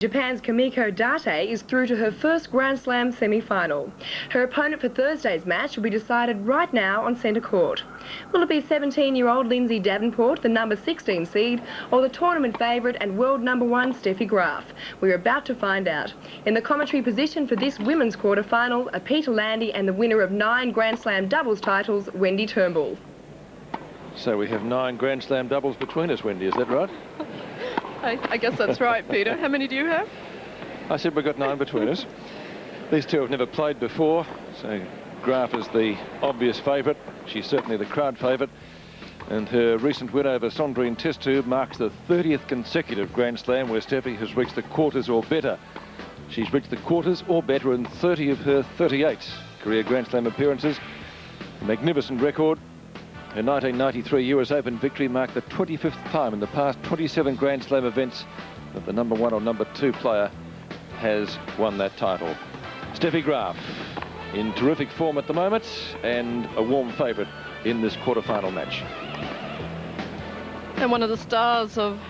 Japan's Kamiko Date is through to her first Grand Slam semi-final. Her opponent for Thursday's match will be decided right now on centre court. Will it be 17-year-old Lindsay Davenport, the number 16 seed, or the tournament favourite and world number 1 Steffi Graf? We're about to find out. In the commentary position for this women's quarter-final are Peter Landy and the winner of 9 Grand Slam doubles titles, Wendy Turnbull. So we have 9 Grand Slam doubles between us, Wendy, is that right? I guess that's right, Peter. How many do you have? I said we've got 9 between us. These two have never played before, so Graf is the obvious favourite. She's certainly the crowd favourite. And her recent win over Sandrine Testub marks the 30th consecutive Grand Slam where Steffi has reached the quarters or better. She's reached the quarters or better in 30 of her 38 career Grand Slam appearances. A magnificent record. Her 1993 US Open victory marked the 25th time in the past 27 Grand Slam events that the number 1 or number 2 player has won that title. Steffi Graf in terrific form at the moment and a warm favourite in this quarter-final match. And one of the stars of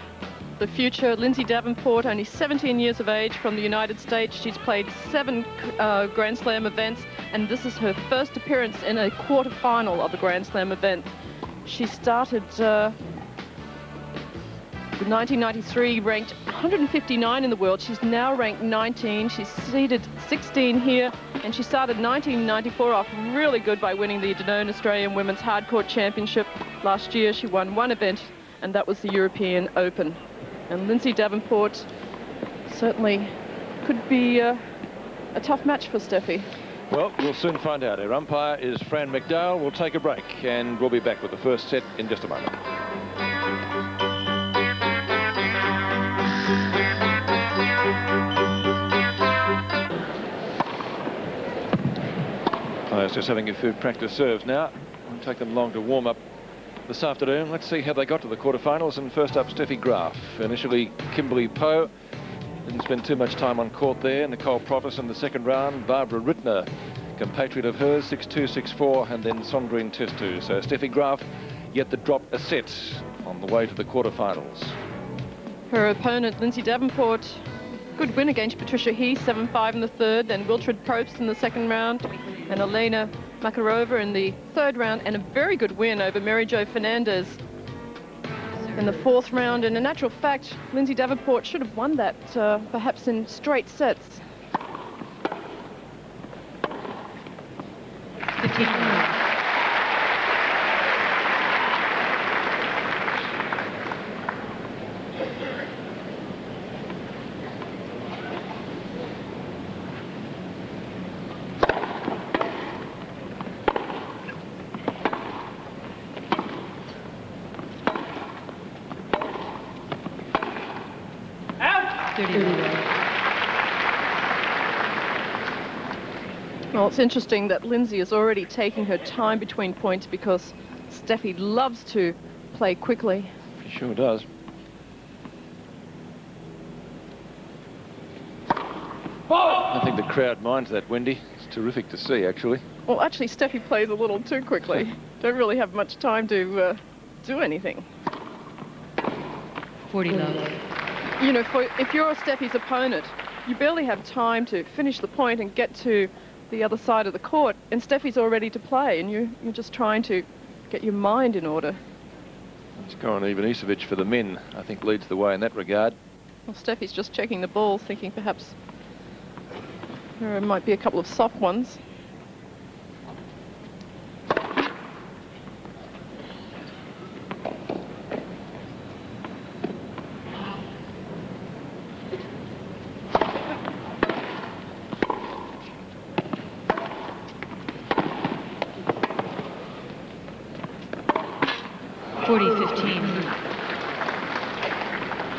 the future, Lindsay Davenport, only 17 years of age, from the United States. She's played 7 Grand Slam events, and this is her first appearance in a quarter-final of a Grand Slam event. She started in 1993, ranked 159 in the world. She's now ranked 19. She's seeded 16 here, and she started 1994 off really good by winning the Danone Australian Women's Hardcourt Championship. Last year she won 1 event, and that was the European Open. And Lindsay Davenport certainly could be a tough match for Steffi. Well, we'll soon find out. Our umpire is Fran McDowell. We'll take a break and we'll be back with the first set in just a moment. Players just having a few practice serves now. Won't take them long to warm up this afternoon. Let's see how they got to the quarterfinals. And first up, Steffi Graf. Initially, Kimberly Poe. Didn't spend too much time on court there. Nicole Protis in the second round. Barbara Rittner, compatriot of hers, 6-2, 6-4, and then Sandrine Testub. So Steffi Graf yet to drop a set on the way to the quarterfinals. Her opponent, Lindsay Davenport, good win against Patricia Heath, 7-5 in the third, then Wiltrid Probst in the second round, and Elena Makarova in the third round, and a very good win over Mary Jo Fernandez in the fourth round. And in actual fact, Lindsay Davenport should have won that perhaps in straight sets. 15. Well, it's interesting that Lindsay is already taking her time between points because Steffi loves to play quickly. She sure does. I think the crowd minds that, Wendy. It's terrific to see, actually. Well, actually, Steffi plays a little too quickly. Don't really have much time to do anything. 40 love. You know, if you're Steffi's opponent, you barely have time to finish the point and get to the other side of the court, and Steffi's all ready to play, and you're just trying to get your mind in order. Skoran Ivanisevic for the men, I think, leads the way in that regard. Well, Steffi's just checking the ball, thinking perhaps there might be a couple of soft ones.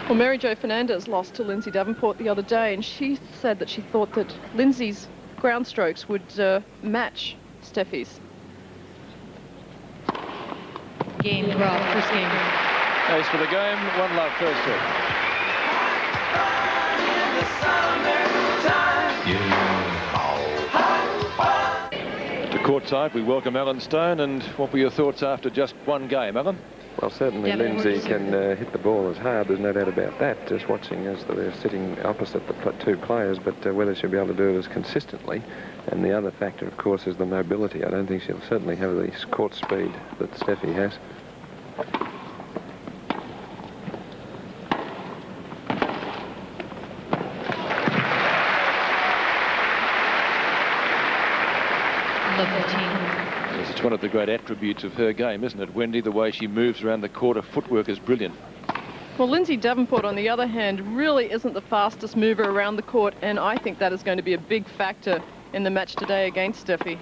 Well, Mary Jo Fernandez lost to Lindsay Davenport the other day, and she said that she thought that Lindsay's ground strokes would match Steffi's. Game 12, first game. As for the game, 1-love first set. To courtside, we welcome Allan Stone. And what were your thoughts after just one game, Allan? Well, certainly Lindsay can hit the ball as hard, there's no doubt about that, just watching as they're sitting opposite the two players, but whether she'll be able to do it as consistently. And the other factor, of course, is the mobility. I don't think she'll certainly have the court speed that Steffi has. It's one of the great attributes of her game, isn't it, Wendy? The way she moves around the court, her footwork is brilliant. Well, Lindsay Davenport, on the other hand, really isn't the fastest mover around the court, and I think that is going to be a big factor in the match today against Steffi.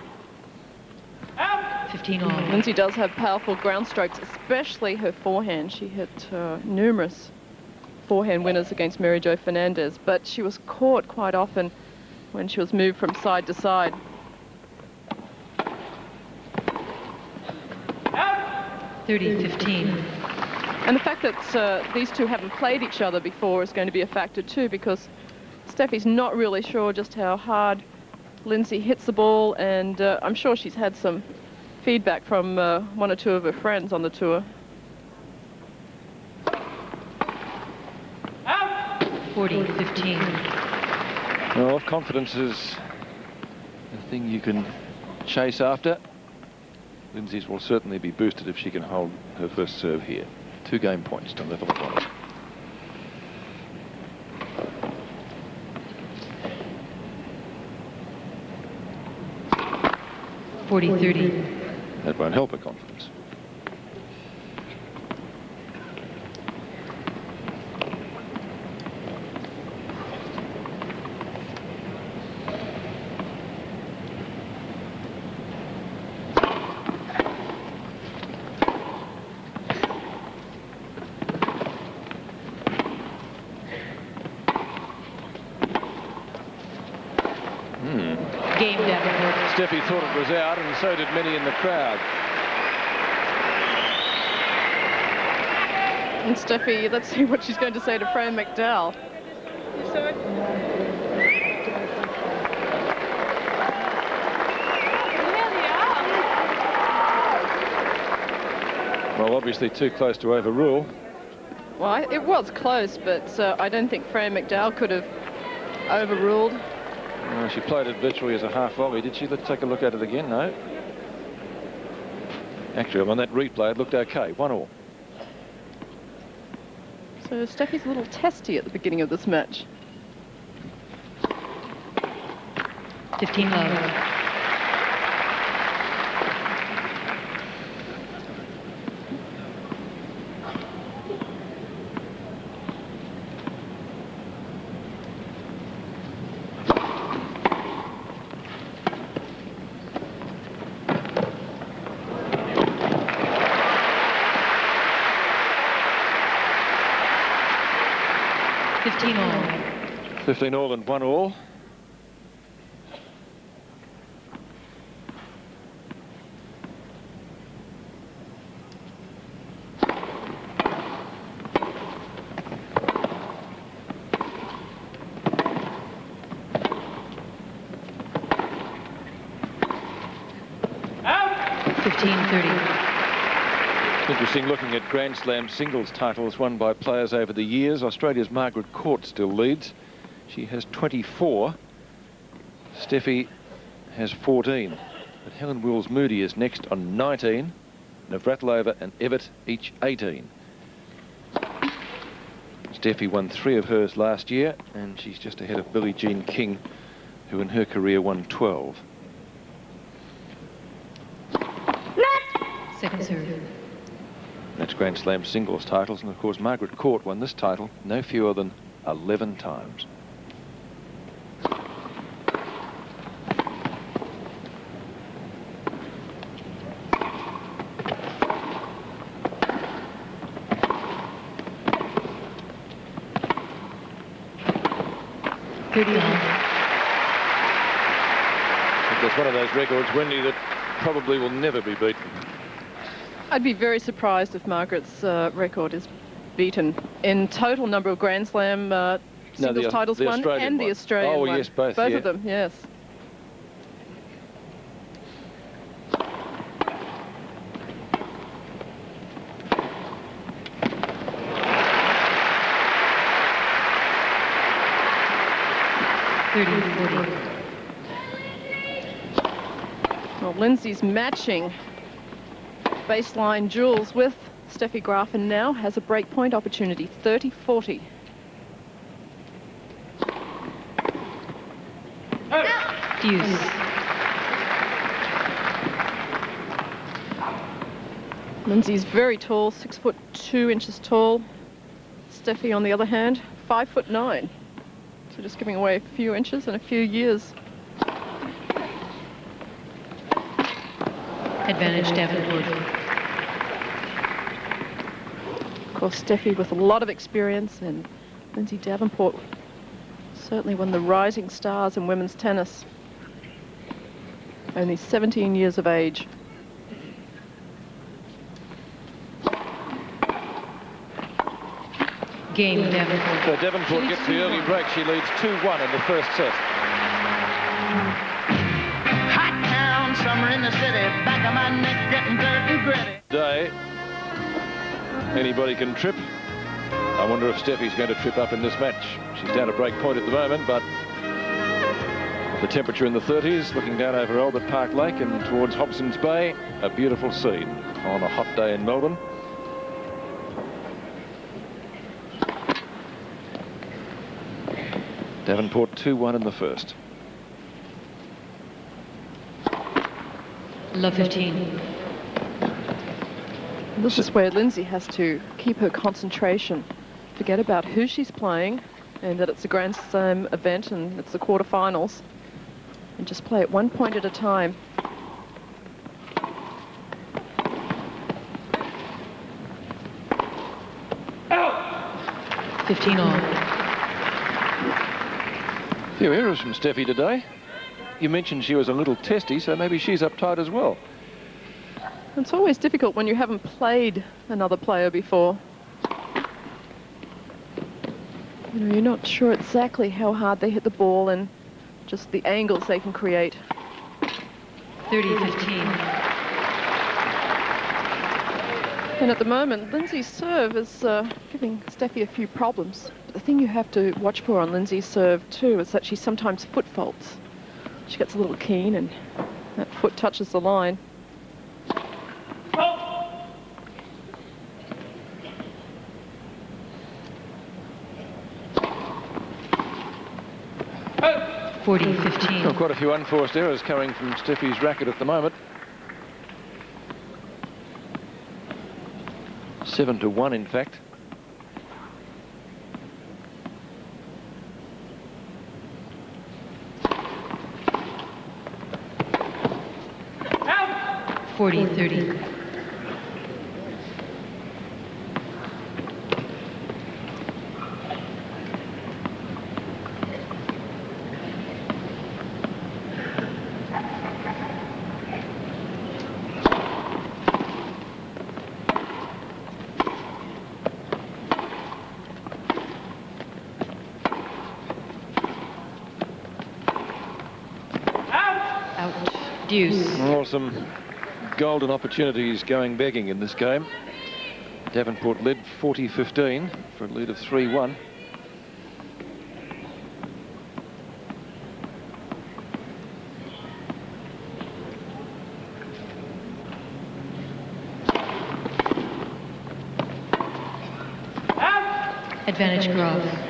15 all. Lindsay does have powerful ground strokes, especially her forehand. She hit numerous forehand winners against Mary Jo Fernandez, but she was caught quite often when she was moved from side to side. 30-15. And the fact that these two haven't played each other before is going to be a factor too, because Steffi's not really sure just how hard Lindsay hits the ball, and I'm sure she's had some feedback from one or two of her friends on the tour. 40-15. Well, confidence is the thing you can chase after. Lindsay's will certainly be boosted if she can hold her first serve here. 2 game points to level at 1. That won't help her confidence. Game Davenport. Steffi thought it was out, and so did many in the crowd. And Steffi, let's see what she's going to say to Fran McDowell. Well, obviously too close to overrule. Well, it was close, but I don't think Fran McDowell could have overruled. She played it virtually as a half volley, did she? Let's take a look at it again. No. Actually, on that replay, it looked okay. 1 all. So Steffi's a little testy at the beginning of this match. 15 love. all. 15 all and 1 all. Out. 15-30. Interesting looking at Grand Slam singles titles won by players over the years. Australia's Margaret Court still leads. She has 24. Steffi has 14. But Helen Wills Moody is next on 19. Navratilova and Evett each 18. Steffi won 3 of hers last year, and she's just ahead of Billie Jean King, who in her career won 12. Second serve. That's Grand Slam singles titles, and of course Margaret Court won this title no fewer than 11 times. That's one of those records, Wendy, that probably will never be beaten. I'd be very surprised if Margaret's record is beaten in total number of Grand Slam singles titles won and the Australian one. Oh, yes, both of them, yes. 30-40. Well, Lindsay's matching baseline duels with Steffi Graf and now has a break point opportunity, 30-40. Deuce. Lindsay's very tall, 6'2" tall. Steffi, on the other hand, 5'9". So just giving away a few inches and a few years. Advantage Davenport. Of course, Steffi with a lot of experience, and Lindsay Davenport, certainly one of the rising stars in women's tennis. Only 17 years of age. Game Davenport. So Davenport gets the early break. She leads 2-1 in the first set. Hot town, summer in the city, back of my neck getting dirt and gritty. Today, anybody can trip. I wonder if Steffi's going to trip up in this match. She's down a break point at the moment, but the temperature in the 30s, looking down over Albert Park Lake and towards Hobson's Bay, a beautiful scene on a hot day in Melbourne. Davenport 2-1 in the first. Love 15. This is where Lindsay has to keep her concentration, forget about who she's playing and that it's a Grand Slam event and it's the quarterfinals, and just play it one point at a time. Out! 15 all. A few errors from Steffi today. You mentioned she was a little testy, so maybe she's uptight as well. It's always difficult when you haven't played another player before. You know, you're not sure exactly how hard they hit the ball and just the angles they can create. 30-15. And at the moment, Lindsay's serve is giving Steffi a few problems. But the thing you have to watch for on Lindsay's serve too is that she sometimes foot faults. She gets a little keen and that foot touches the line. 40-15. Well, quite a few unforced errors coming from Steffi's racket at the moment. 7-1, in fact. Out! 40-30. Deuce. Well, some golden opportunities going begging in this game. Davenport led 40-15 for a lead of 3-1. Advantage Graf.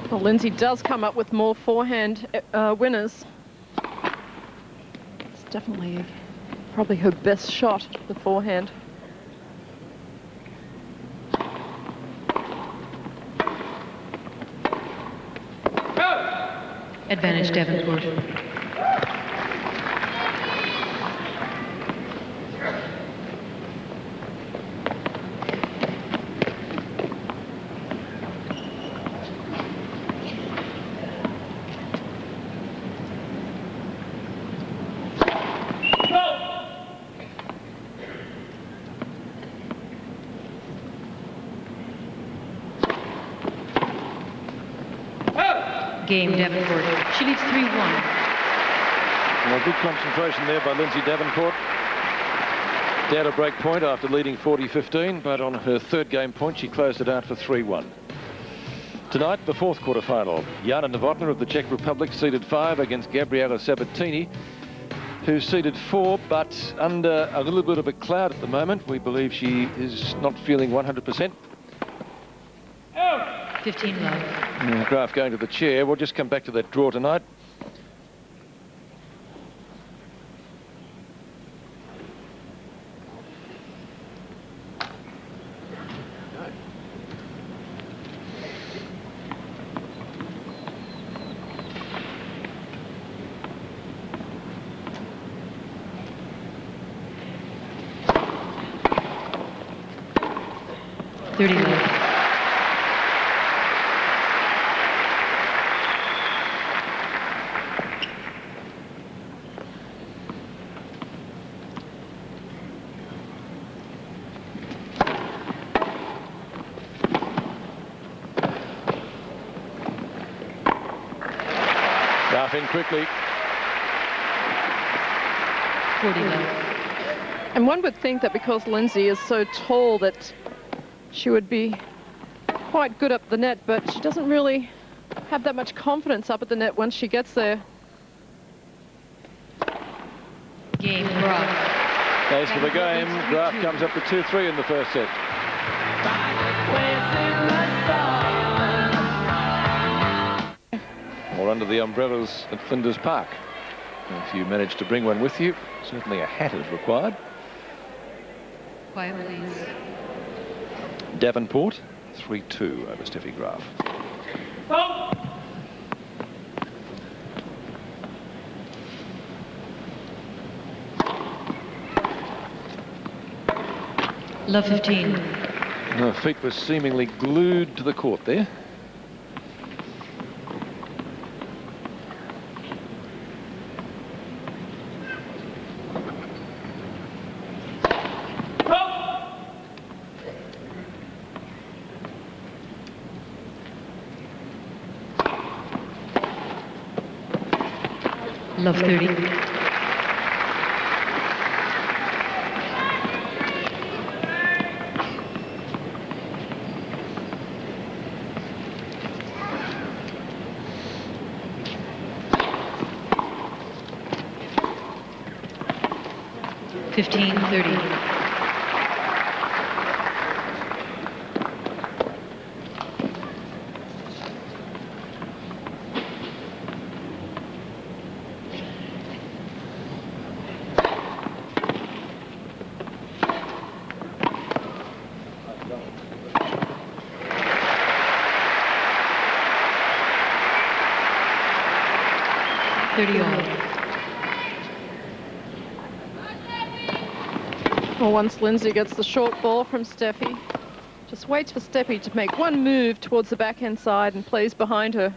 Well, Lindsay does come up with more forehand winners. It's definitely probably her best shot, the forehand. Advantage Davenport. Game Davenport. She leads 3-1. Well, good concentration there by Lindsay Davenport. Down a break point after leading 40-15, but on her third game point, she closed it out for 3-1. Tonight, the fourth quarter-final. Jana Novotná of the Czech Republic seeded 5 against Gabriela Sabatini, who's seeded 4, but under a little bit of a cloud at the moment. We believe she is not feeling 100%. 15 love. Graf going to the chair. We'll just come back to that draw tonight. Graf in quickly. 40 love. And one would think that because Lindsay is so tall that she would be quite good up the net, but she doesn't really have that much confidence up at the net once she gets there. Game Graf. As for the game, Graf comes up to 2-3 in the first set. Or under the umbrellas at Flinders Park. If you manage to bring one with you, certainly a hat is required. Quiet, please. Davenport, 3-2 over Steffi Graf. Love 15. Her feet were seemingly glued to the court there. Love 30. $15, 30. Well, once Lindsay gets the short ball from Steffi, just waits for Steffi to make one move towards the backhand side and plays behind her.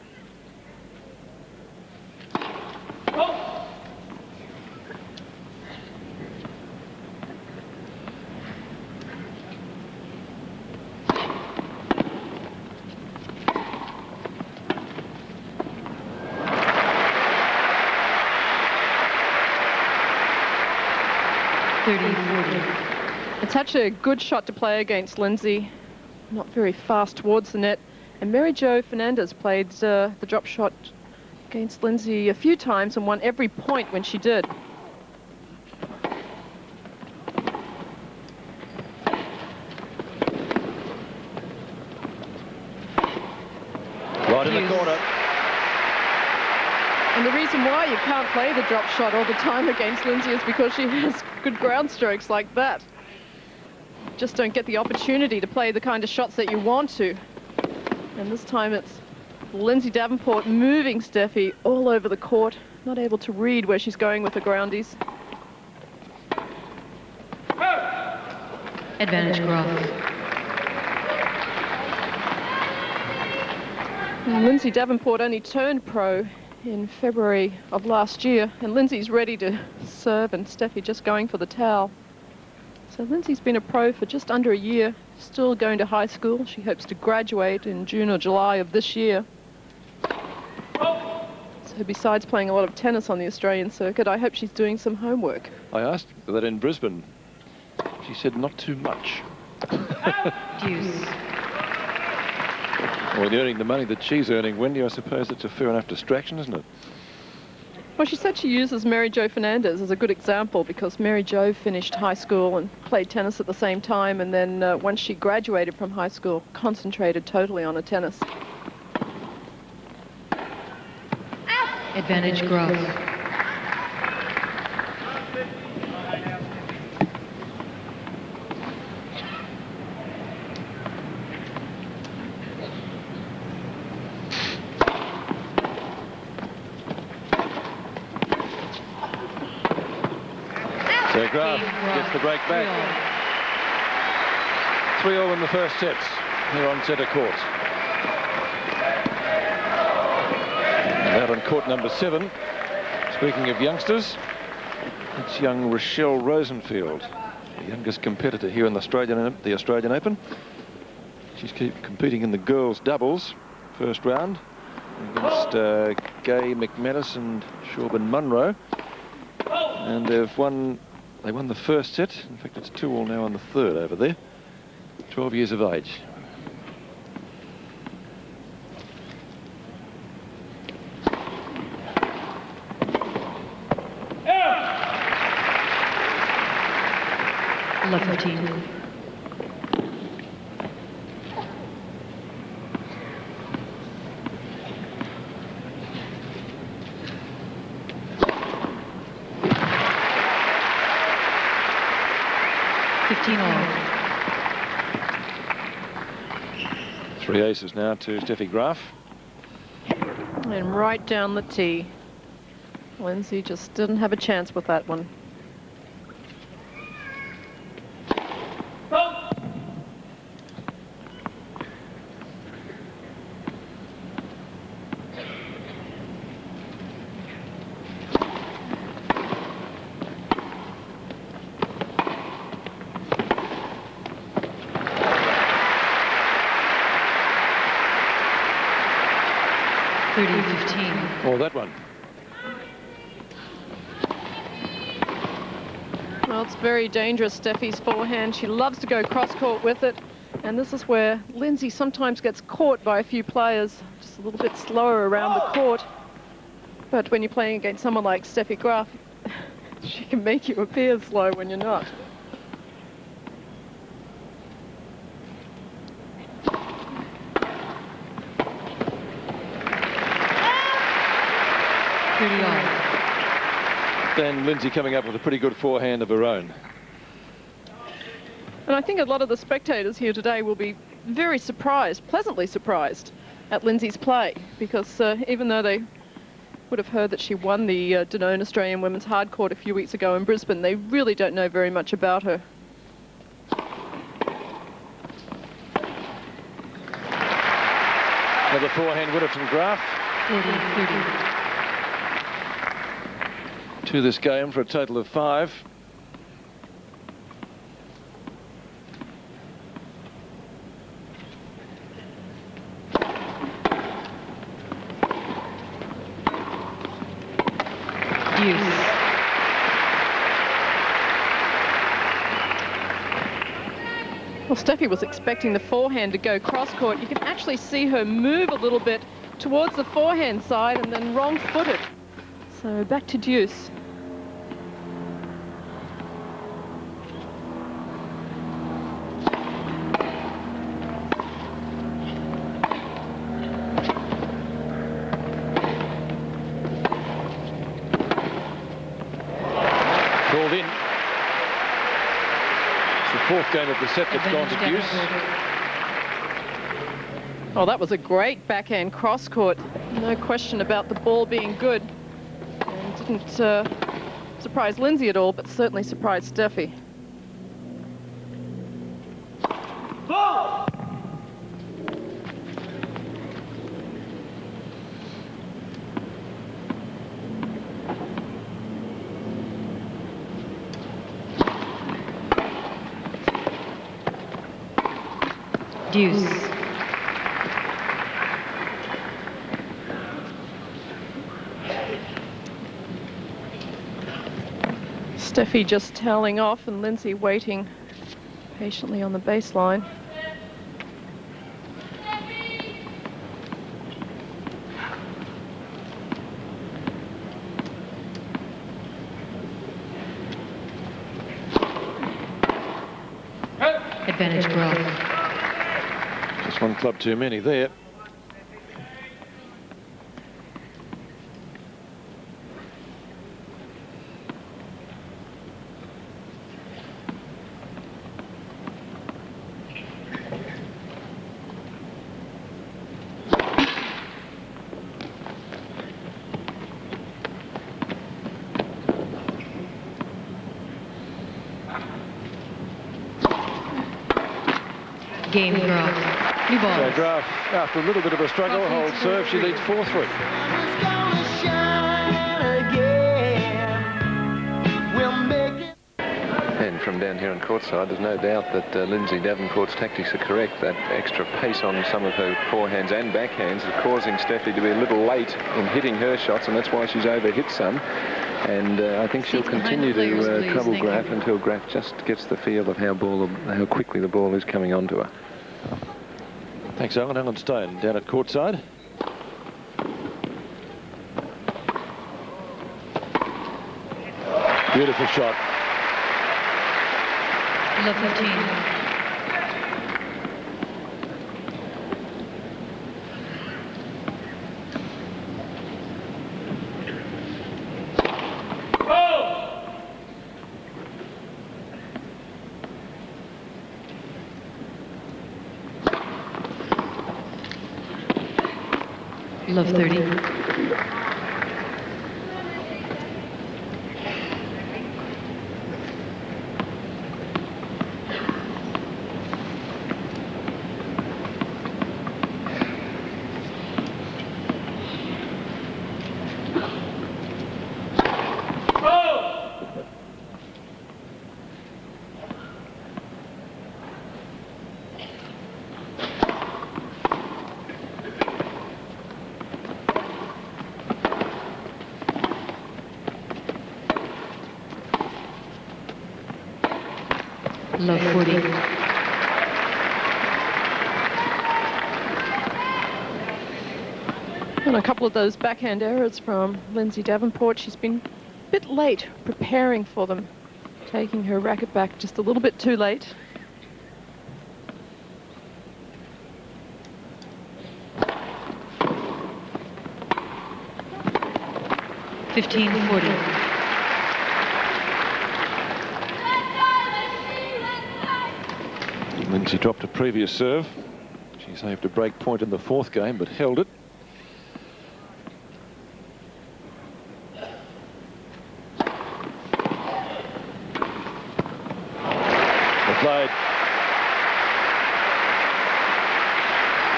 It's actually a good shot to play against Lindsay. Not very fast towards the net. And Mary Jo Fernandez played the drop shot against Lindsay a few times and won every point when she did. Right in the corner. And the reason why you can't play the drop shot all the time against Lindsay is because she has good ground strokes like that. Just don't get the opportunity to play the kind of shots that you want to. And this time it's Lindsay Davenport moving Steffi all over the court, not able to read where she's going with the groundies. Advantage Graf. Lindsay Davenport only turned pro in February of last year, and Lindsay's ready to serve and Steffi just going for the towel. So Lindsay's been a pro for just under a year, still going to high school. She hopes to graduate in June or July of this year. besides playing a lot of tennis on the Australian circuit, I hope she's doing some homework. I asked that in Brisbane. She said not too much. Deuce. Well, earning the money that she's earning, Wendy, I suppose it's a fair enough distraction, isn't it? Well, she said she uses Mary Jo Fernandez as a good example because Mary Jo finished high school and played tennis at the same time, and then once she graduated from high school, concentrated totally on her tennis. Advantage Graf. So Graf gets the break back. 3-all in the first sets here on centre court. And out on court number 7, speaking of youngsters, it's young Rochelle Rosenfield, the youngest competitor here in the Australian Open. She's competing in the girls' doubles first round against Gay McManus and Shorban Munro. And they won the first set. In fact, it's 2-all now on the third over there. 12 years of age. Love 15. Three aces now to Steffi Graf. And right down the tee. Lindsay just didn't have a chance with that one. Oh, that one. Well, it's very dangerous, Steffi's forehand. She loves to go cross-court with it. And this is where Lindsay sometimes gets caught by a few players, just a little bit slower around the court. But when you're playing against someone like Steffi Graf, she can make you appear slow when you're not. Then Lindsay coming up with a pretty good forehand of her own. And I think a lot of the spectators here today will be very surprised, pleasantly surprised, at Lindsay's play, because even though they would have heard that she won the Danone Australian Women's Hardcourt a few weeks ago in Brisbane, they really don't know very much about her. Another forehand winner from Graf. 30. To this game for a total of 5. Well, Steffi was expecting the forehand to go cross-court. You can actually see her move a little bit towards the forehand side and then wrong-footed. So back to deuce. Called in. It's the fourth game of the set that's gone to deuce. Oh, that was a great backhand cross-court. No question about the ball being good. And didn't surprise Lindsay at all, but certainly surprised Steffi. Deuce. Steffi just towelling off and Lindsay waiting patiently on the baseline. Advantage Graf. Just one club too many there. Game Graf. New ball. So Graf, after a little bit of a struggle, holds serve. She leads 4-3. And from down here on courtside, there's no doubt that Lindsay Davenport's tactics are correct. That extra pace on some of her forehands and backhands is causing Steffi to be a little late in hitting her shots, and that's why she's overhit some. And I think she'll continue to trouble Graf until Graf just gets the feel of how quickly the ball is coming onto her. Thanks, Allan. Allan Stone down at courtside. Beautiful shot. Love 15. Love 30. Love 40. And a couple of those backhand errors from Lindsay Davenport. She's been a bit late preparing for them, taking her racket back just a little bit too late. $15.40. Lindsay dropped a previous serve. She saved a break point in the fourth game, but held it. Played.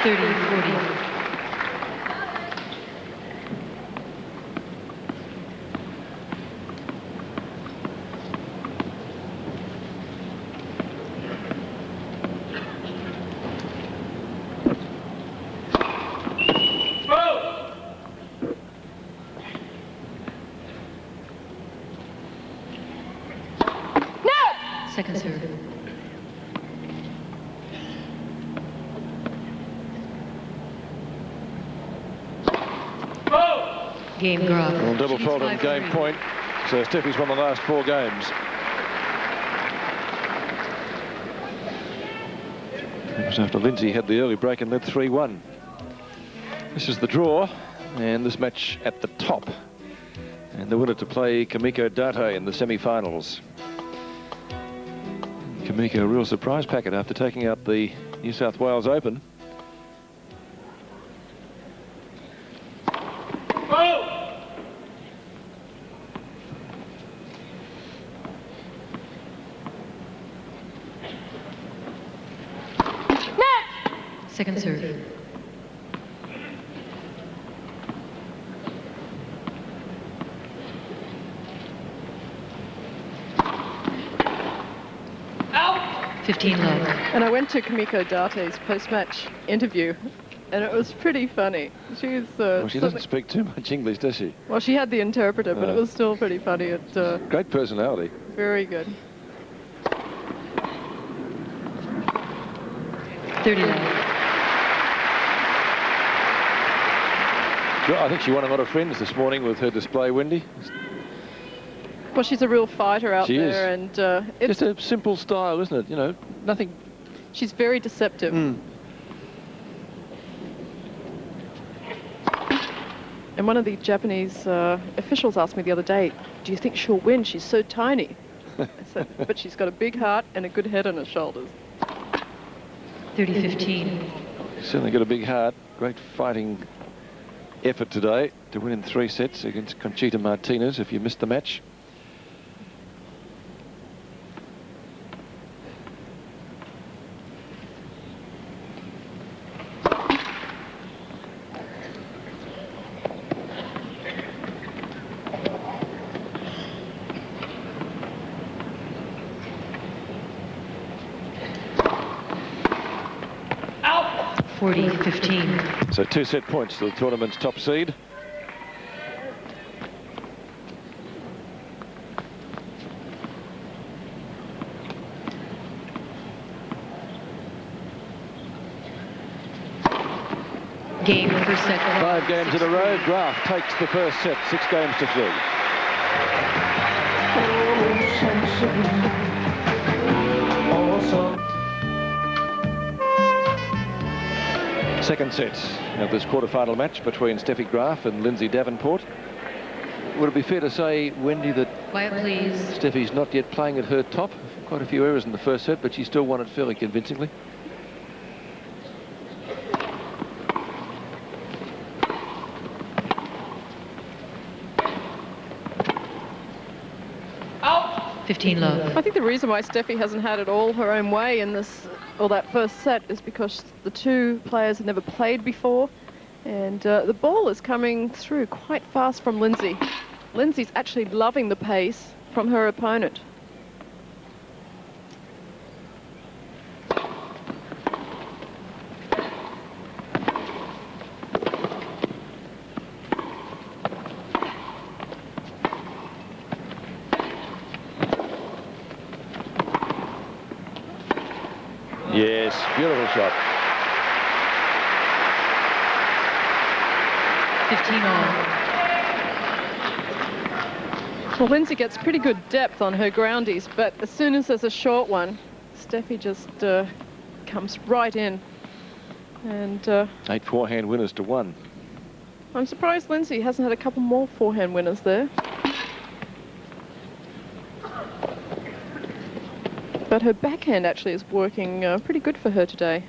30-40. Second serve. Game Graf. Well, double fault on game point. So Steffi's won the last 4 games. It was after Lindsay had the early break and led 3-1. This is the draw, and this match at the top. And the winner to play Kimiko Date in the semi-finals. Kimiko, a real surprise packet after taking out the New South Wales Open. Second serve. Out. 15 love. And I went to Kimiko Date's post-match interview, and it was pretty funny. She's well, she doesn't speak too much English, does she? Well, she had the interpreter, but it was still pretty funny. Great personality. Very good. 30 love. Well, I think she won a lot of friends this morning with her display, Wendy. Well, she's a real fighter out She there, is. and it's Just a simple style, isn't it? You know, nothing. she's very deceptive. And one of the Japanese officials asked me the other day, do you think she'll win? She's so tiny. I said, but she's got a big heart and a good head on her shoulders. 30-15. Certainly got a big heart. Great fighting effort today to win in 3 sets against Conchita Martinez if you missed the match. Out! 40-15. So 2 set points to the tournament's top seed. Game first set. 5 games in a row. Graf takes the first set, 6 games to 3. Second set of this quarter-final match between Steffi Graf and Lindsay Davenport. Would it be fair to say, Wendy, that Quiet, please. Steffi's not yet playing at her top? Quite a few errors in the first set, but she still won it fairly convincingly. Out! 15 love. I think the reason why Steffi hasn't had it all her own way in this, or that first set, is because the two players have never played before, and the ball is coming through quite fast from Lindsay. Lindsay's actually loving the pace from her opponent. Yes, beautiful shot. 15 all. Well, Lindsay gets pretty good depth on her groundies, but as soon as there's a short one, Steffi just comes right in. And 8 forehand winners to 1. I'm surprised Lindsay hasn't had a couple more forehand winners there. But her backhand actually is working pretty good for her today.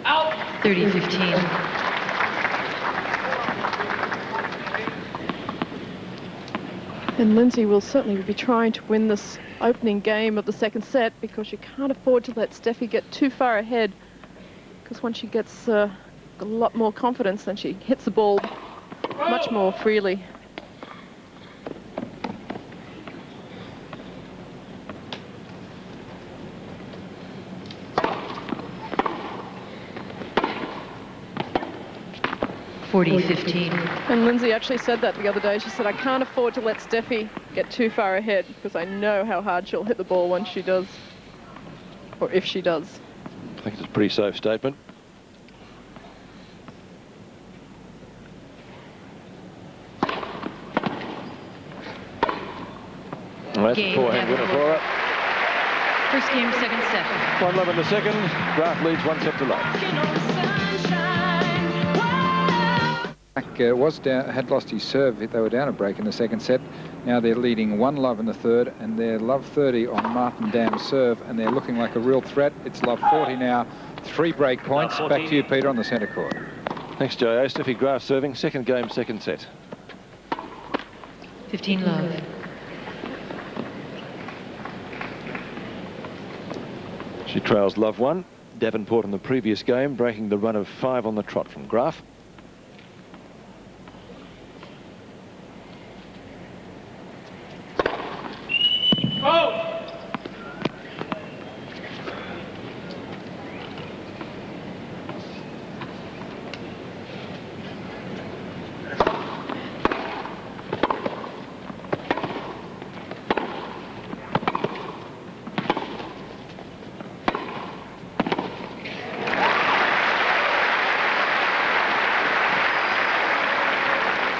Out! 30-15. And Lindsay will certainly be trying to win this opening game of the second set, because she can't afford to let Steffi get too far ahead, because once she gets a lot more confidence, then she hits the ball much more freely. And Lindsay actually said that the other day. She said, I can't afford to let Steffi get too far ahead, because I know how hard she'll hit the ball once she does, or if she does. I think it's a pretty safe statement. Well, that's a forehand winner for her. First game, second set. 1-love in the second. Graf leads 1 set to love. Had lost his serve. They were down a break in the second set. Now they're leading 1-love in the third, and they're love 30 on Martin Dam's serve, and they're looking like a real threat. It's love 40 now. 3 break points. Back to you, Peter, on the centre court. Thanks, J.O. Steffi Graf serving. Second game, second set. 15 love. She trails love 1. Davenport in the previous game, breaking the run of 5 on the trot from Graf.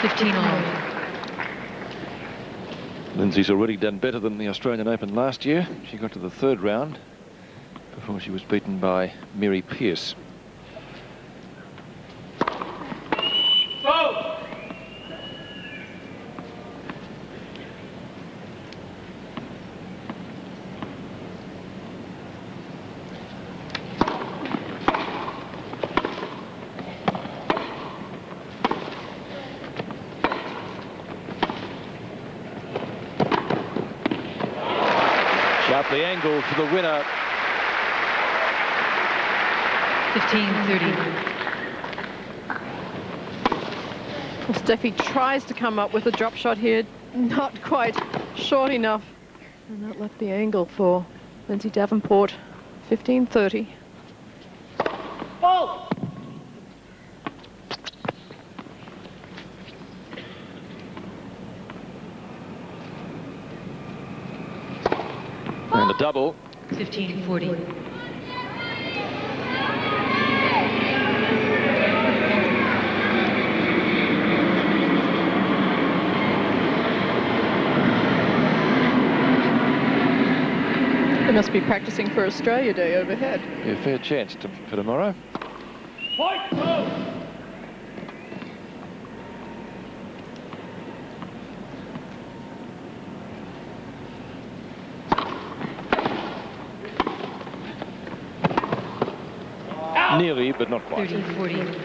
15 all. Lindsay's already done better than the Australian Open last year. She got to the third round before she was beaten by Mary Pierce. The angle for the winner. 15-30. Well, Steffi tries to come up with a drop shot here, not quite short enough. And that left the angle for Lindsay Davenport. 15-30. Ball! And a double. 15-40. They must be practicing for Australia Day overhead. Yeah, fair chance for tomorrow. Point, go! Nearly, but not quite. 30-40.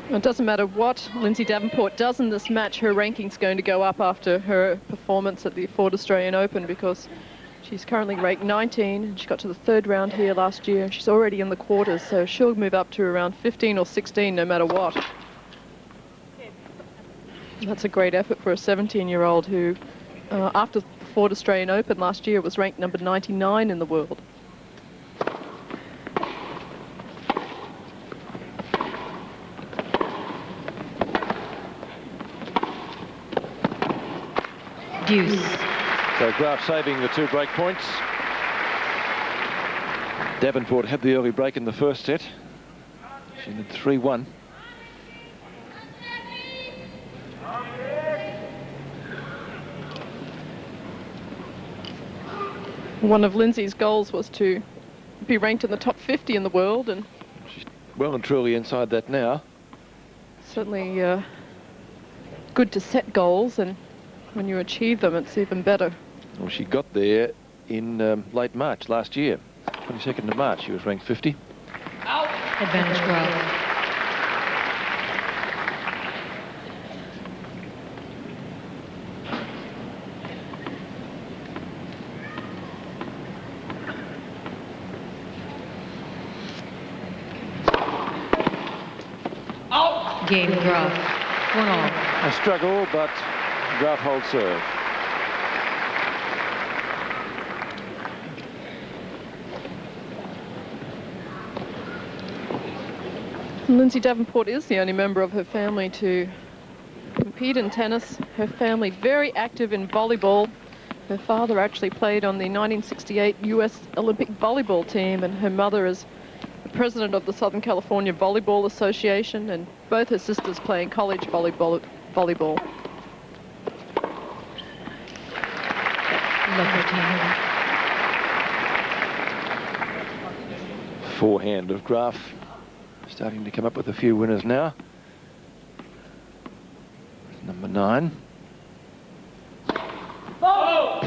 It doesn't matter what Lindsay Davenport does in this match, her ranking's going to go up after her performance at the Ford Australian Open, because she's currently ranked 19 and she got to the third round here last year. She's already in the quarters, so she'll move up to around 15 or 16 no matter what. And that's a great effort for a 17-year-old who, after the Ford Australian Open last year, was ranked number 99 in the world. Deuce. So Graf saving the 2 break points. Davenport had the early break in the first set. She did 3-1. One of Lindsay's goals was to be ranked in the top 50 in the world, and She's well and truly inside that now. certainly good to set goals, and when you achieve them, it's even better. Well, she got there in late March last year. 22nd of March, she was ranked 50. Advantage Graf. Game Graf. 1 all. A struggle, but Graf holds serve. Lindsay Davenport is the only member of her family to compete in tennis. Her family very active in volleyball. Her father actually played on the 1968 US Olympic volleyball team, and her mother is the president of the Southern California Volleyball Association, and both her sisters play in college volleyball. Forehand of Graf. Starting to come up with a few winners now. Number 9. Ball!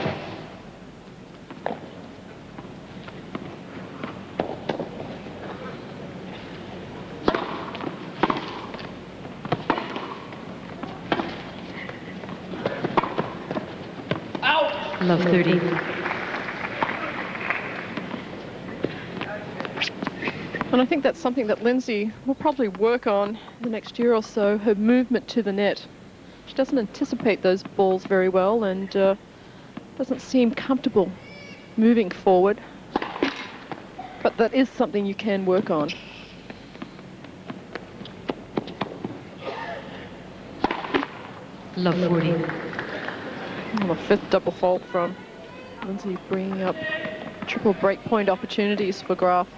Out! Love 30. And I think that's something that Lindsay will probably work on the next year or so, her movement to the net. She doesn't anticipate those balls very well, and doesn't seem comfortable moving forward. But that is something you can work on. Love 40. And a 5th double fault from Lindsay, bringing up triple break point opportunities for Graf.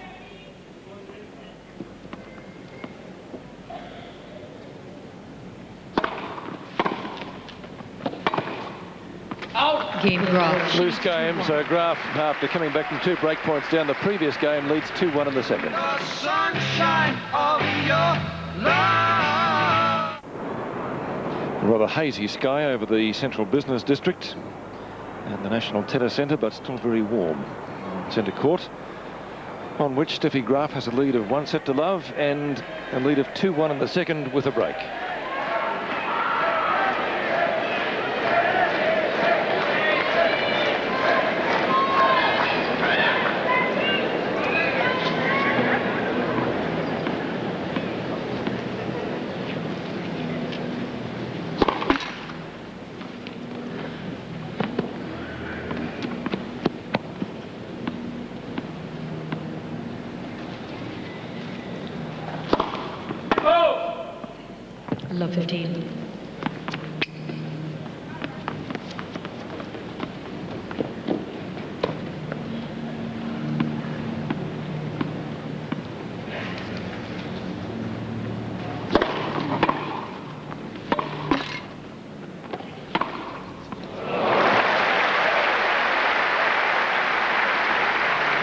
Game Graf. Loose game, so Graf, after coming back from 2 break points down the previous game, leads 2-1 in the second. The sunshine of your love. A rather hazy sky over the central business district and the National Tennis Centre, but still very warm. Centre court, on which Steffi Graf has a lead of 1-0 and a lead of 2-1 in the second with a break. Love 15.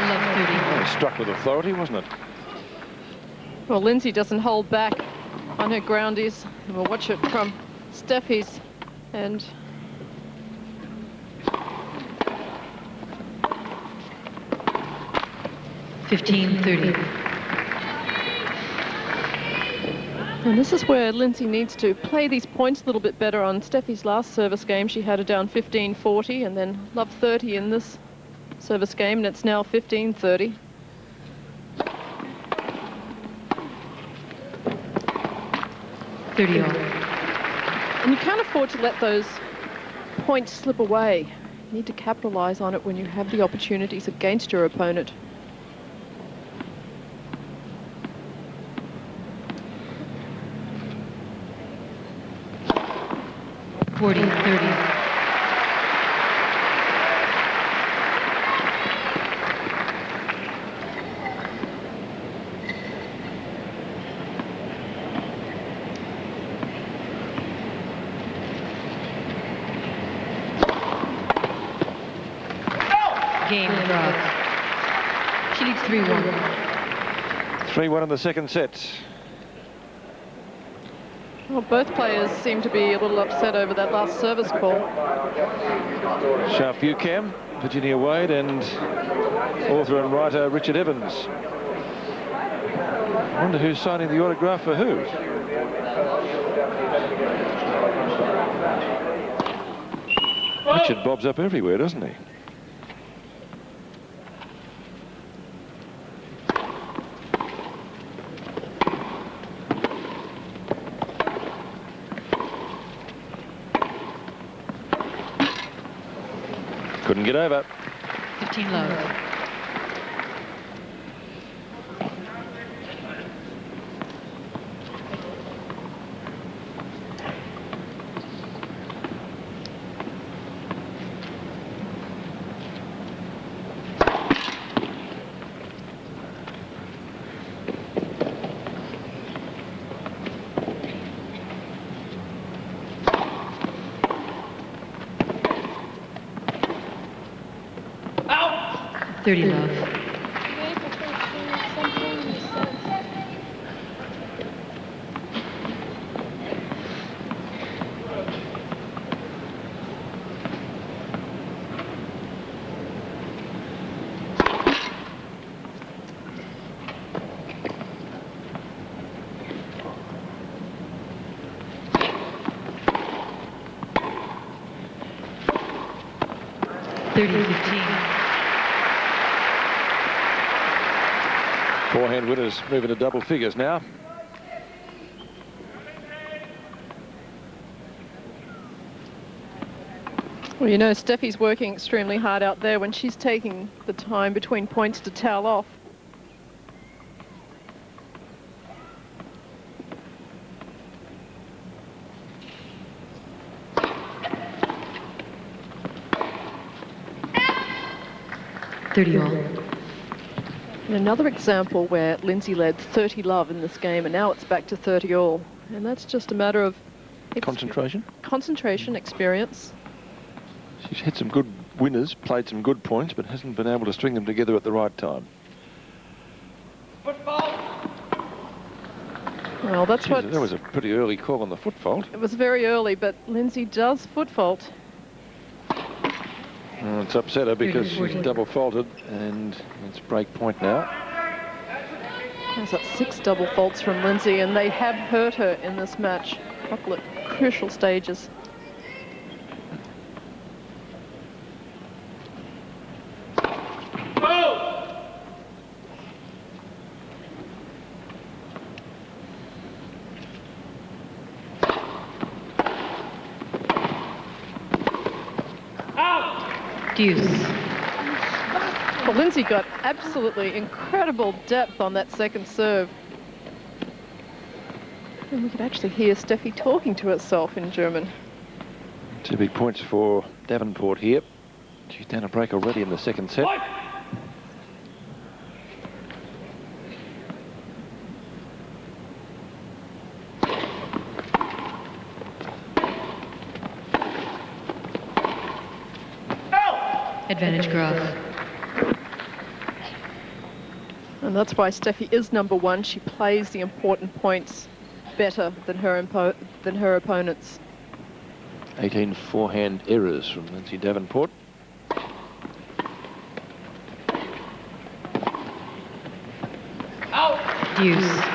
Love 30. Struck with authority, wasn't it? Well, Lindsay doesn't hold back on her groundies. And we'll watch it from Steffi's and $15-30. And this is where Lindsay needs to play these points a little bit better. On Steffi's last service game, she had her down 15-40 and then love 30 in this service game, and it's now 15-30. And you can't afford to let those points slip away. You need to capitalize on it when you have the opportunities against your opponent. $40-30. Game Graf. She leads 3-1. 3-1 in the second set. Well, both players seem to be a little upset over that last service call. Sharp view cam, Virginia Wade and author and writer Richard Evans. I wonder who's signing the autograph for who. Richard bobs up everywhere, doesn't he? Couldn't get over. 15 love. Out. 30 love. Forehand winners moving to double figures now. Well, you know, Steffi's working extremely hard out there when she's taking the time between points to towel off. And another example where Lindsay led 30 love in this game, and now it's back to 30 all. And that's just a matter of Concentration? Concentration, experience. She's had some good winners, played some good points, but hasn't been able to string them together at the right time. Well, that's Jeez, what... That was a pretty early call on the foot fault. It was very early, but Lindsay does foot fault. Well, it's upset her because she's double faulted, and it's break point now. There's that 6 double faults from Lindsay, and they have hurt her in this match. A couple of crucial stages. Deuce. Well, Lindsay got absolutely incredible depth on that second serve. And we could actually hear Steffi talking to herself in German. 2 big points for Davenport here. She's down a break already in the second set. Advantage Graf. And that's why Steffi is number 1. She plays the important points better than her opponents. 18 forehand errors from Lindsay Davenport. Deuce.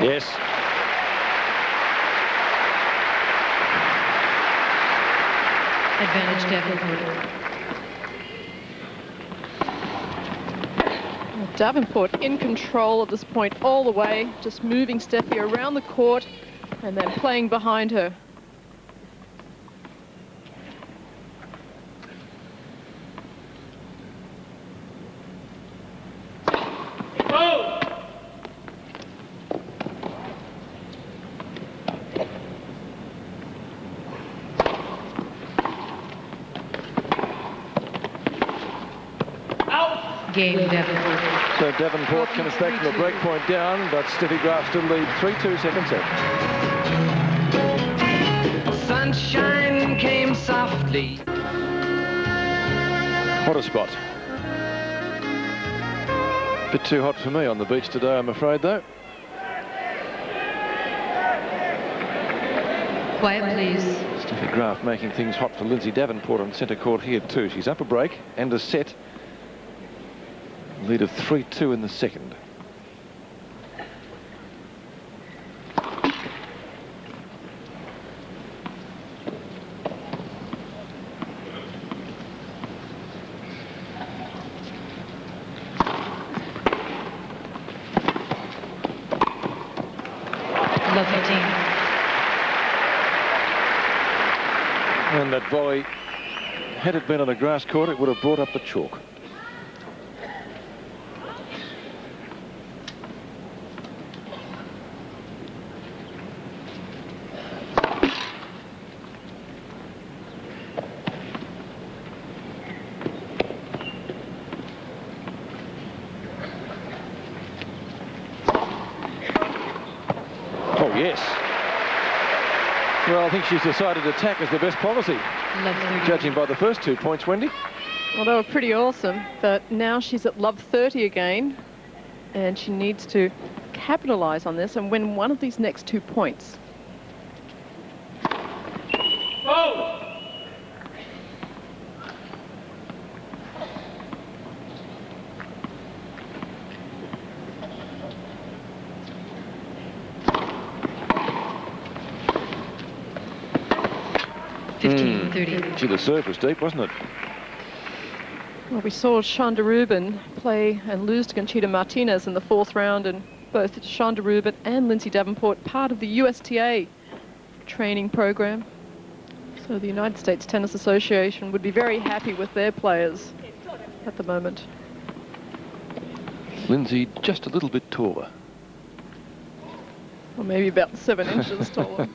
Yes. Advantage Davenport. Davenport in control at this point all the way, just moving Steffi around the court and then playing behind her. Game Davenport. So Davenport comes back from the break point down, but Steffi Graf still leads 3-2 second set. Sunshine came softly. What a spot. Bit too hot for me on the beach today, I'm afraid, though. Quiet, please. Steffi Graf making things hot for Lindsay Davenport on centre court here too. She's up a break and a set. Lead of 3-2 in the second. Love 15. And that volley, had it been on a grass court, it would have brought up the chalk. Yes. Well, I think she's decided attack is the best policy, judging by the first 2 points, Wendy. Well, they were pretty awesome, but now she's at love 30 again, and she needs to capitalise on this and win one of these next 2 points. Oh! Gee, the serve was deep, wasn't it? Well, we saw Shonda Rubin play and lose to Conchita Martinez in the 4th round, and both Shonda Rubin and Lindsay Davenport part of the USTA training program. So the United States Tennis Association would be very happy with their players at the moment. Lindsay just a little bit taller. Or maybe about 7 inches taller.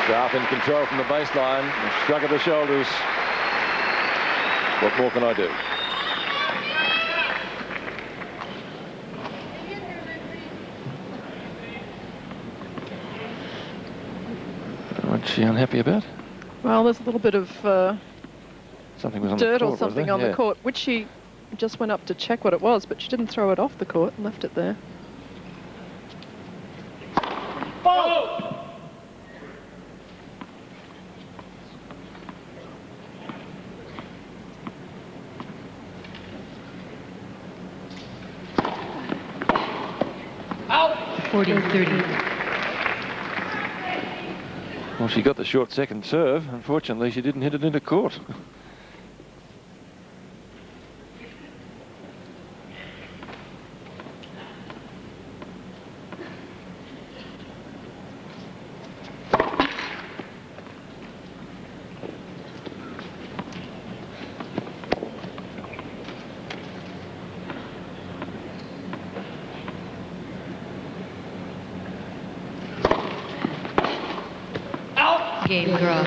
Graf in control from the baseline. A shrug of the shoulders. What more can I do? What's she unhappy about? Well, there's a little bit of something was on dirt the court, or something on the court, which she just went up to check what it was, but she didn't throw it off the court and left it there. Out. 40-30. Well, she got the short second serve. Unfortunately, she didn't hit it into court. Game Graf.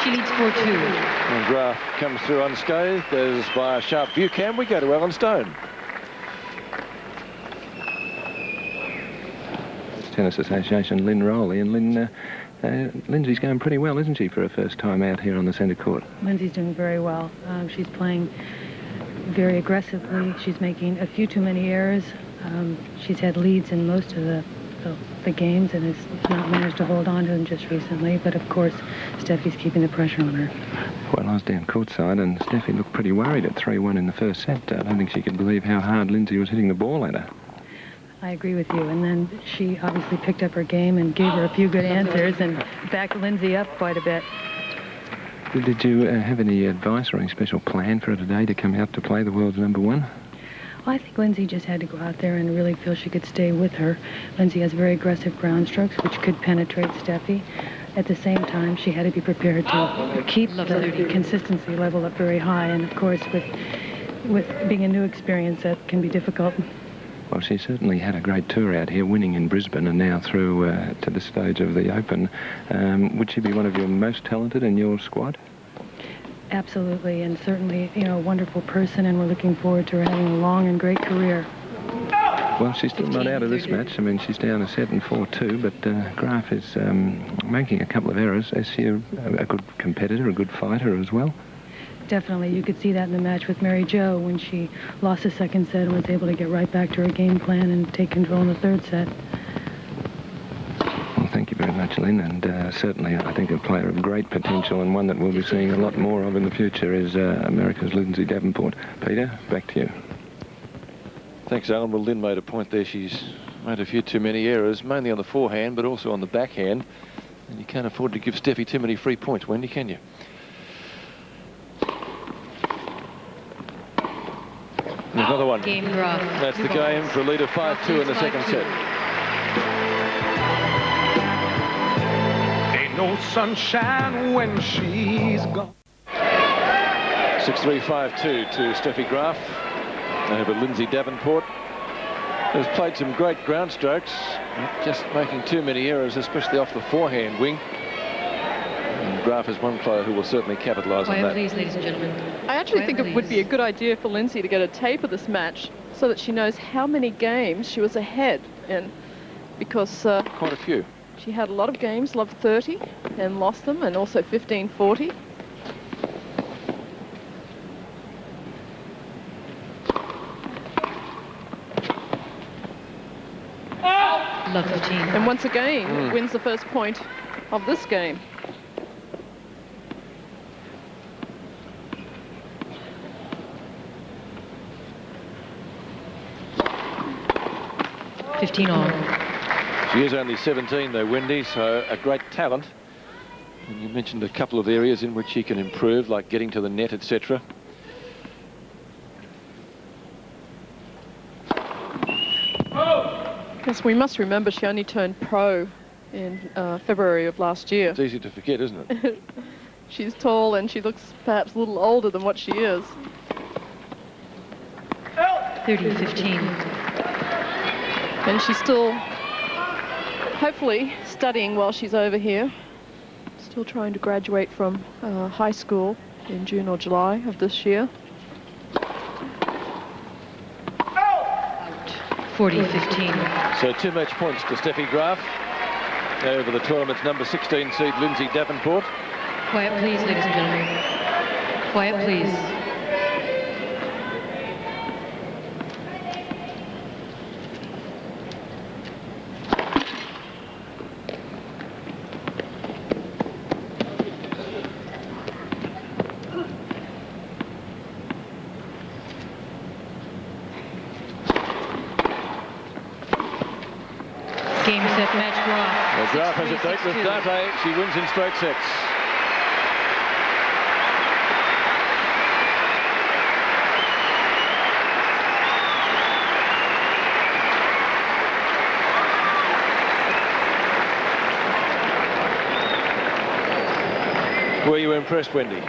She leads 4-2. And Graf comes through unscathed as by a sharp view cam. We go to Allan Stone. Tennis Association, Lynn Rowley, and Lindsay's going pretty well, isn't she, for her first time out here on the centre court? Lindsay's doing very well. She's playing very aggressively. She's making a few too many errors. She's had leads in most of the games and has not managed to hold on to them just recently, but of course Steffi's keeping the pressure on her. Well, I was down courtside and Steffi looked pretty worried at 3-1 in the first set. I don't think she could believe how hard Lindsay was hitting the ball at her. I agree with you, and then she obviously picked up her game and gave her a few good answers and backed Lindsay up quite a bit. Did you have any advice or any special plan for her today to come out to play the world's #1? Well, I think Lindsay just had to go out there and really feel she could stay with her. Lindsay has very aggressive ground strokes, which could penetrate Steffi. At the same time, she had to be prepared to keep the consistency level up very high. And of course, with being a new experience, that can be difficult. Well, she certainly had a great tour out here, winning in Brisbane and now through to the stage of the Open. Would she be one of your most talented in your squad? Absolutely, and certainly, you know, a wonderful person, and we're looking forward to her having a long and great career. Well, she's still not out of this match. I mean, she's down a set and 4-2, but Graf is making a couple of errors. Is she a good competitor, a good fighter as well? Definitely. You could see that in the match with Mary Jo when she lost the second set and was able to get right back to her game plan and take control in the third set. Thank you very much, Lynn, and certainly I think a player of great potential and one that we'll be seeing a lot more of in the future is America's Lindsay Davenport. Peter, back to you. Thanks, Allan. Well, Lynn made a point there. She's made a few too many errors, mainly on the forehand, but also on the backhand. And you can't afford to give Steffi too many free points, Wendy, can you? There's another one. Game Graf. That's the game for a lead of 5-2 in the second set. No sunshine when she's gone. 6-3, 5-2 to Steffi Graf over Lindsay Davenport, who's played some great ground strokes, just making too many errors, especially off the forehand wing. And Graf is one player who will certainly capitalise on that. Please, ladies and gentlemen. I actually think it would be a good idea for Lindsay to get a tape of this match so that she knows how many games she was ahead in, because quite a few. She had a lot of games, loved 30, and lost them, and also 15-40. Love 15. And once again, wins the first point of this game. 15 all. She is only 17 though, Wendy, so a great talent. And you mentioned a couple of areas in which she can improve, like getting to the net, etc. Yes, we must remember she only turned pro in February of last year. It's easy to forget, isn't it? She's tall and she looks perhaps a little older than what she is. 30-15. And she's still hopefully studying while she's over here. Still trying to graduate from high school in June or July of this year. 40-15. So 2 match points to Steffi Graf over the tournament's number 16 seed Lindsay Davenport. Quiet, please, ladies and gentlemen. Quiet, please. Game, set, match, Graf. Well, Graf has a date with Date. She wins in straight sets. Were you impressed, Wendy?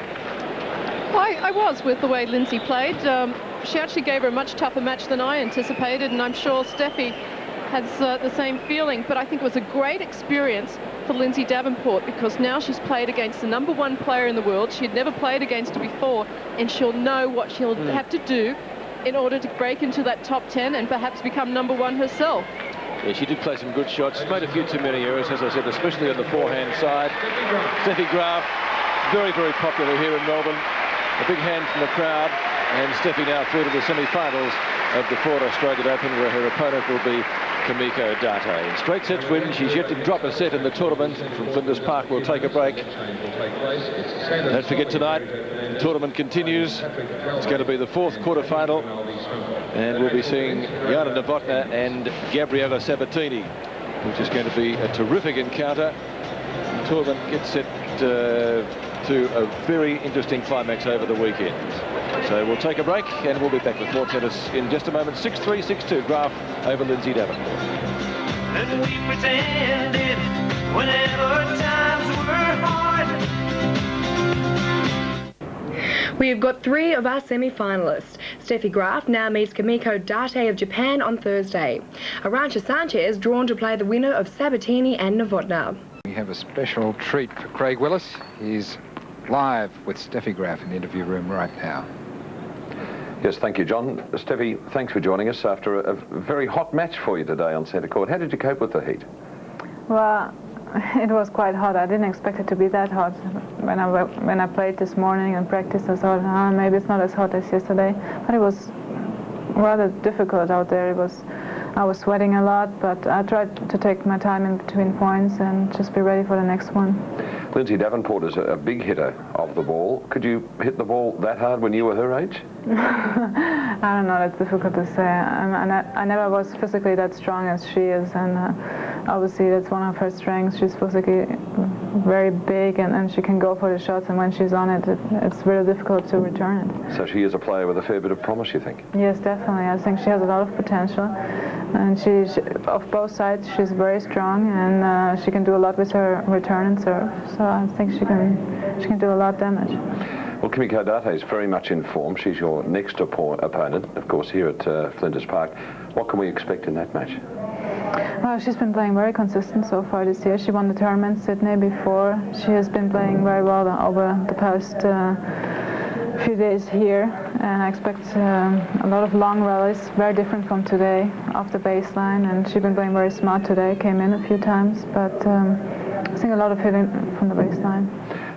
I was with the way Lindsay played. She actually gave her a much tougher match than I anticipated, and I'm sure Steffi has the same feeling, but I think it was a great experience for Lindsay Davenport because now she's played against the #1 player in the world. She had never played against her before, and she'll know what she'll have to do in order to break into that top 10 and perhaps become #1 herself. Yeah, she did play some good shots. Made a few too many errors, as I said, especially on the forehand side. Steffi Graf, very, very popular here in Melbourne. A big hand from the crowd, and Steffi now through to the semi-finals of the Ford Australian Open, where her opponent will be Kimiko Date. In straight sets win, she's yet to drop a set in the tournament. From Flinders Park, we'll take a break. Don't forget tonight, the tournament continues. It's going to be the 4th quarter-final, and we'll be seeing Jana Novotná and Gabriela Sabatini, which is going to be a terrific encounter. The tournament gets set to a very interesting climax over the weekend. So we'll take a break and we'll be back with more tennis in just a moment. 6-3, 6-2, Graf over Lindsay Davenport. And we pretended whenever times were hard. We have got 3 of our semi-finalists. Steffi Graf now meets Kimiko Date of Japan on Thursday. Arantxa Sanchez drawn to play the winner of Sabatini and Novotná. We have a special treat for Craig Willis. He's live with Steffi Graf in the interview room right now. Yes, thank you, John. Steffi, thanks for joining us after a very hot match for you today on centre court. How did you cope with the heat? Well, it was quite hot. I didn't expect it to be that hot. When I played this morning and practiced, I thought, maybe it's not as hot as yesterday. But it was rather difficult out there. I was sweating a lot, but I tried to take my time in between points and just be ready for the next one. Lindsay Davenport is a big hitter of the ball. Could you hit the ball that hard when you were her age? I don't know, that's difficult to say. I never was physically that strong as she is, and obviously that's one of her strengths. She's physically very big, and she can go for the shots, and when she's on it, it's really difficult to return it. So she is a player with a fair bit of promise, you think? Yes, definitely. I think she has a lot of potential, and she's of both sides, she's very strong, and she can do a lot with her return and serve. So I think she can do a lot of damage. Well, Kimiko Date is very much in form. She's your next opponent, of course, here at Flinders Park. What can we expect in that match? Well, she's been playing very consistent so far this year. She won the tournament in Sydney before. She has been playing very well over the past few days here, and I expect a lot of long rallies, very different from today, off the baseline, and she's been playing very smart today, came in a few times, but I think a lot of hitting from the baseline.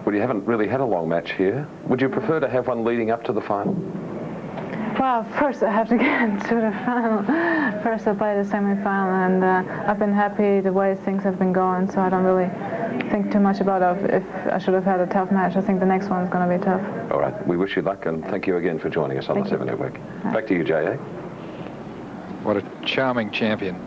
Well, you haven't really had a long match here. Would you prefer to have one leading up to the final? Well, first I have to get to the final. First I play the semi-final, and I've been happy the way things have been going, so I don't really think too much about if I should have had a tough match. I think the next one is going to be tough. All right, we wish you luck, and thank you again for joining us on the 7 Network. Back to you, J.A. What a charming champion.